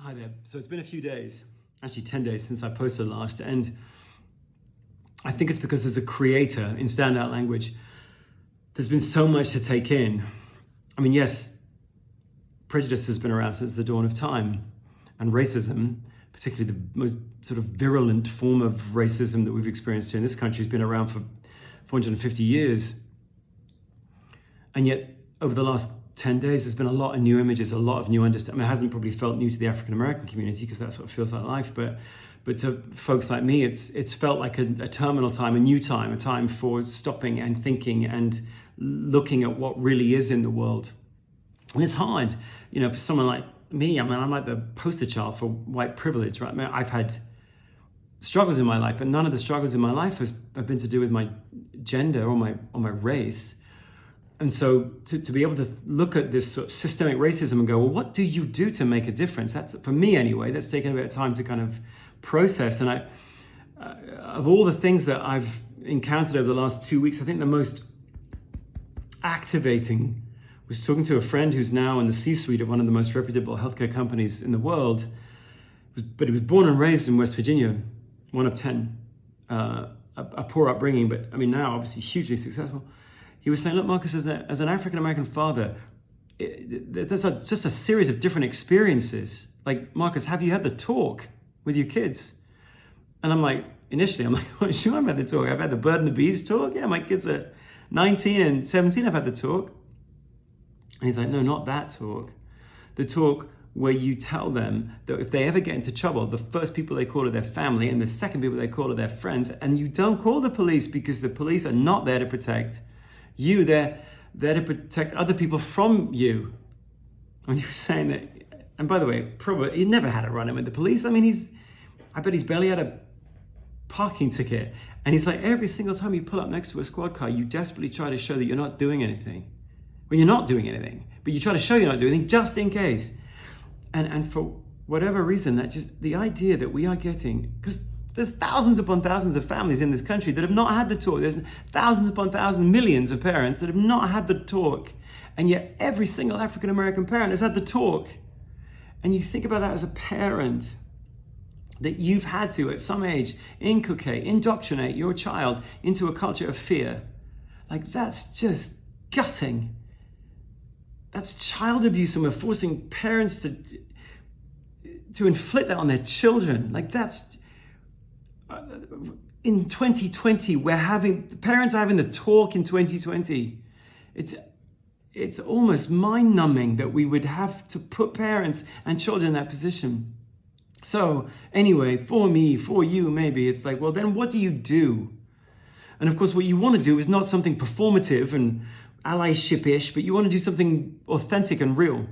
Hi there. So it's been a few days, actually 10 days since I posted last, and I think it's because as a creator in StandOut language, there's been so much to take in. I mean, yes, prejudice has been around since the dawn of time, and racism, particularly the most sort of virulent form of racism that we've experienced here in this country, has been around for 450 years. And yet, over the last 10 days, there's been a lot of new images, a lot of new understanding. I mean, it hasn't probably felt new to the African American community because that's what feels like life, but to folks like me, it's felt like a terminal time, a new time, a time for stopping and thinking and looking at what really is in the world. And it's hard, for someone like me. I mean, I'm like the poster child for white privilege, right? I mean, I've had struggles in my life, but none of the struggles in my life have been to do with my gender or my race. And so to be able to look at this sort of systemic racism and go, well, what do you do to make a difference? That's, for me anyway, that's taken a bit of time to kind of process. And of all the things that I've encountered over the last 2 weeks, I think the most activating was talking to a friend who's now in the C-suite of one of the most reputable healthcare companies in the world. But he was born and raised in West Virginia, one of 10, a poor upbringing, but I mean now obviously hugely successful. He was saying, look, Marcus, as an African-American father, there's just a series of different experiences. Like, Marcus, have you had the talk with your kids? And I'm like, well, sure, I've had the talk. I've had the bird and the bees talk. Yeah, my kids are 19 and 17. I've had the talk. And he's like, no, not that talk. The talk where you tell them that if they ever get into trouble, the first people they call are their family and the second people they call are their friends. And you don't call the police because the police are not there to protect you. They're there to protect other people from you. And you were saying that, and by the way, probably he never had a run-in with the police. I mean, I bet he's barely had a parking ticket. And he's like, every single time you pull up next to a squad car, you desperately try to show that you're not doing anything. When you're not doing anything, but you try to show you're not doing anything just in case. And for whatever reason, that just the idea that we are getting, because there's thousands upon thousands of families in this country that have not had the talk. There's thousands upon thousands, millions of parents that have not had the talk. And yet every single African-American parent has had the talk. And you think about that as a parent, that you've had to, at some age, indoctrinate your child into a culture of fear. Like, that's just gutting. That's child abuse, and we're forcing parents to inflict that on their children. Like, that's in 2020, parents are having the talk in 2020. It's almost mind-numbing that we would have to put parents and children in that position. So anyway, for me, for you, maybe it's like, well, then what do you do? And of course, what you want to do is not something performative and allyship-ish, but you want to do something authentic and real.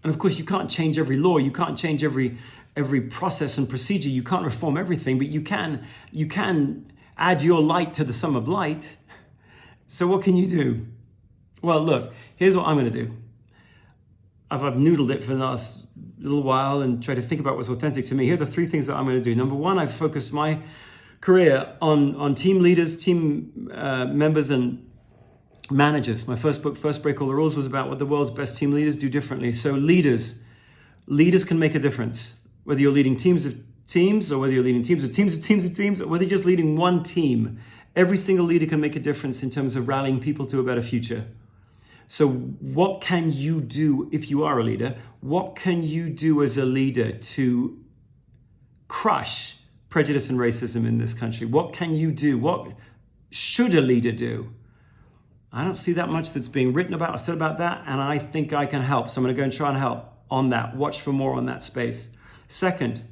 And of course, you can't change every law. You can't change every process and procedure. You can't reform everything, but you can add your light to the sum of light. So what can you do? Well, look, here's what I'm going to do. I've noodled it for the last little while and tried to think about what's authentic to me. Here are the three things that I'm going to do. Number one, I've focused my career on team leaders, team members, and managers. My first book, First Break All the Rules, was about what the world's best team leaders do differently. So leaders can make a difference. Whether you're leading teams of teams, or whether you're leading teams of teams of teams of teams, or whether you're just leading one team, every single leader can make a difference in terms of rallying people to a better future. So what can you do if you are a leader? What can you do as a leader to crush prejudice and racism in this country? What can you do? What should a leader do? I don't see that much that's being written about or said about that, and I think I can help. So I'm going to go and try and help on that. Watch for more on that space. Second,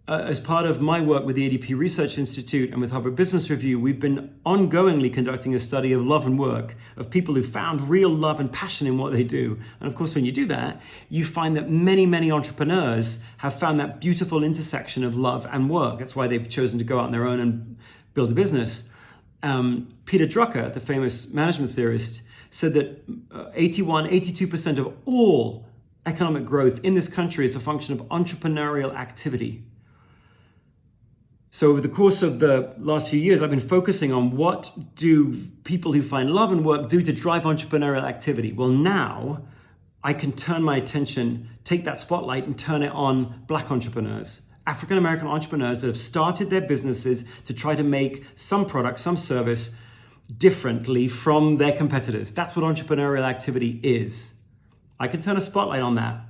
as part of my work with the ADP Research Institute and with Harvard Business Review, we've been ongoingly conducting a study of love and work, of people who found real love and passion in what they do. And of course, when you do that, you find that many, many entrepreneurs have found that beautiful intersection of love and work. That's why they've chosen to go out on their own and build a business. Peter Drucker, the famous management theorist, said that 82% of all economic growth in this country is a function of entrepreneurial activity. So over the course of the last few years, I've been focusing on what do people who find love and work do to drive entrepreneurial activity. Well, now I can turn my attention, take that spotlight and turn it on Black entrepreneurs, African-American entrepreneurs that have started their businesses to try to make some product, some service differently from their competitors. That's what entrepreneurial activity is. I can turn a spotlight on that.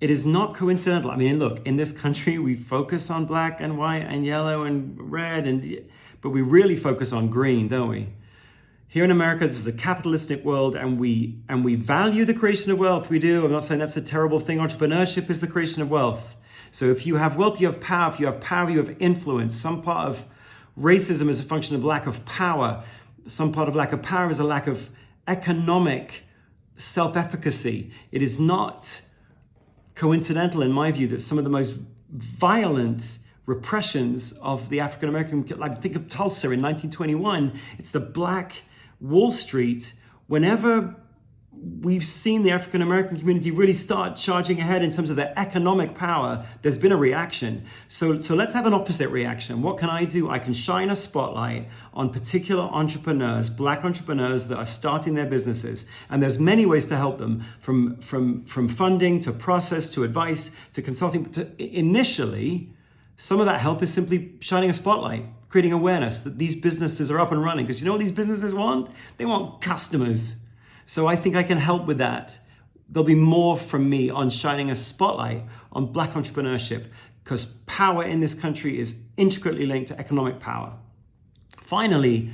It is not coincidental. I mean, look, in this country, we focus on black and white and yellow and red, but we really focus on green, don't we? Here in America, this is a capitalistic world, and we value the creation of wealth. We do. I'm not saying that's a terrible thing. Entrepreneurship is the creation of wealth. So if you have wealth, you have power. If you have power, you have influence. Some part of racism is a function of lack of power. Some part of lack of power is a lack of economic self-efficacy. It is not coincidental, in my view, that some of the most violent repressions of the African American, like think of Tulsa in 1921, it's the Black Wall Street. Whenever we've seen the African American community really start charging ahead in terms of their economic power, there's been a reaction. So let's have an opposite reaction. What can I do? I can shine a spotlight on particular entrepreneurs, black entrepreneurs that are starting their businesses. And there's many ways to help them, from funding to process to advice to consulting. Initially, some of that help is simply shining a spotlight, creating awareness that these businesses are up and running. Because you know what these businesses want? They want customers. So I think I can help with that. There'll be more from me on shining a spotlight on black entrepreneurship, because power in this country is intricately linked to economic power. Finally,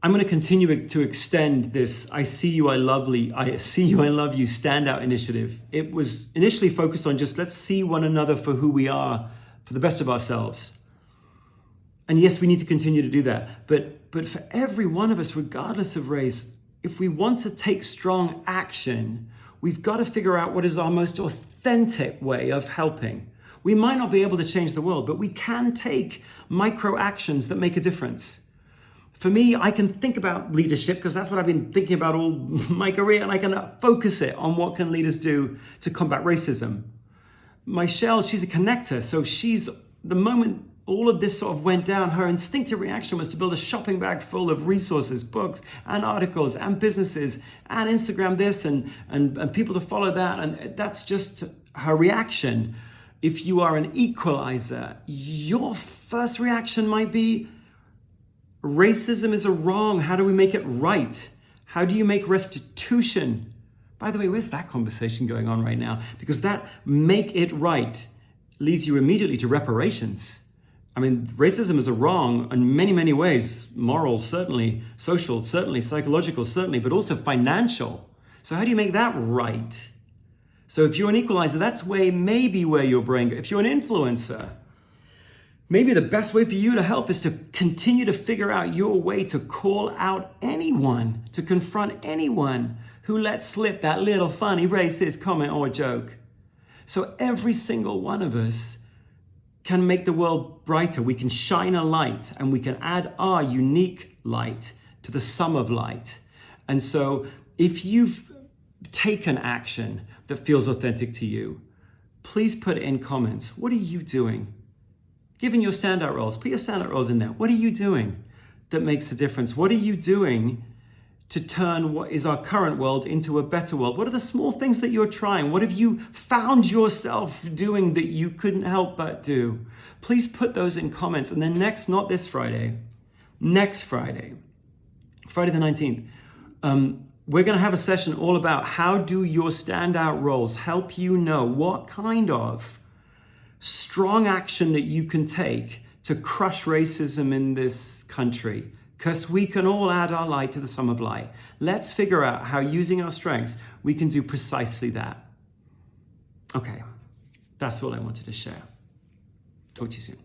I'm going to continue to extend this I see you, I love you StandOut initiative. It was initially focused on just let's see one another for who we are, for the best of ourselves. And yes, we need to continue to do that. But for every one of us, regardless of race, if we want to take strong action, we've got to figure out what is our most authentic way of helping. We might not be able to change the world, but we can take micro actions that make a difference. For me, I can think about leadership because that's what I've been thinking about all my career, and I can focus it on what can leaders do to combat racism. Michelle, she's a connector, so the moment all of this sort of went down, her instinctive reaction was to build a shopping bag full of resources, books and articles and businesses and Instagram this and people to follow that. And that's just her reaction. If you are an equalizer, your first reaction might be, racism is a wrong. How do we make it right? How do you make restitution? By the way, where's that conversation going on right now? Because that make it right leads you immediately to reparations. I mean, racism is a wrong in many, many ways. Moral, certainly. Social, certainly. Psychological, certainly. But also financial. So how do you make that right? So if you're an equalizer, that's maybe where your brain goes. If you're an influencer, maybe the best way for you to help is to continue to figure out your way to call out anyone, to confront anyone who lets slip that little funny racist comment or joke. So every single one of us can make the world brighter. We can shine a light, and we can add our unique light to the sum of light. And so if you've taken action that feels authentic to you, please put it in comments. What are you doing? Given your standout roles, put your standout roles in there. What are you doing that makes a difference? What are you doing to turn what is our current world into a better world? What are the small things that you're trying? What have you found yourself doing that you couldn't help but do? Please put those in comments. And then next Friday the 19th, we're going to have a session all about how do your standout roles help you know what kind of strong action that you can take to crush racism in this country. Because we can all add our light to the sum of light. Let's figure out how, using our strengths, we can do precisely that. Okay, that's all I wanted to share. Talk to you soon.